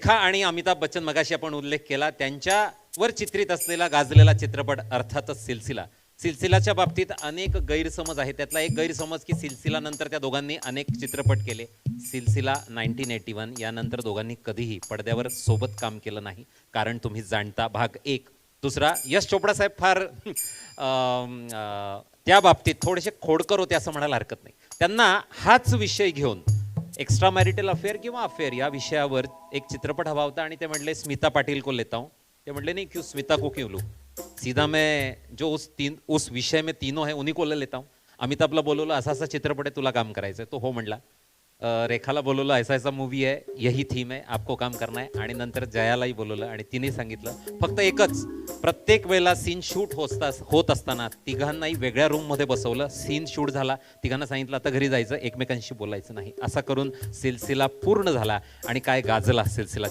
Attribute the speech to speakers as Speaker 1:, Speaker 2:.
Speaker 1: रेखा आणि अमिताभ बच्चन मगाशी आपण उल्लेख केला त्यांच्यावर चित्रित असलेला गाजलेला चित्रपट अर्थातच सिलसिला. सिलसिलाच्या बाबतीत अनेक गैरसमज आहेत. त्यातला एक गैरसमज की सिलसिला नंतर त्या दोघांनी अनेक चित्रपट केले. सिलसिला 1981 यानंतर दोघांनी कधीही पडद्यावर सोबत काम केलं नाही. कारण तुम्ही जाणता भाग 1. दुसरा, यश चोपडा साहेब फार त्या बाबतीत थोडेसे खोडकर होते असं म्हणायला हरकत नाही. त्यांना हाच विषय घेऊन एक्स्ट्रा मॅरिटल अफेअर किंवा अफेअर या विषयावर एक चित्रपट हवा होता आणि ते म्हटले स्मिता पाटिल को लेता हूँ. ते म्हटले नहीं क्यों स्मिता को क्यों लूँ, सीधा मैं जो उस विषय में तीनों है उन्हीं को ले लेता हूँ. अमिताभला बोलवलं असा असा चित्रपट आहे तुला काम करायचं आहे, तो हो म्हणला. रेखाला बोलवलं ऐसा ऐसा मूवी आहे, यही थीम आहे, आपको काम करना है. आणि नंतर जयालाही बोलवलं आणि तिने सांगितलं फक्त एकच, प्रत्येक वेळेला सीन शूट होत असताना तिघांनाही वेगळ्या रूममध्ये बसवलं. सीन शूट झाला, तिघांना सांगितलं आता घरी जायचं, एकमेकांशी बोलायचं नाही. असा करून सिलसिला पूर्ण झाला आणि काय गाजला सिलसिला.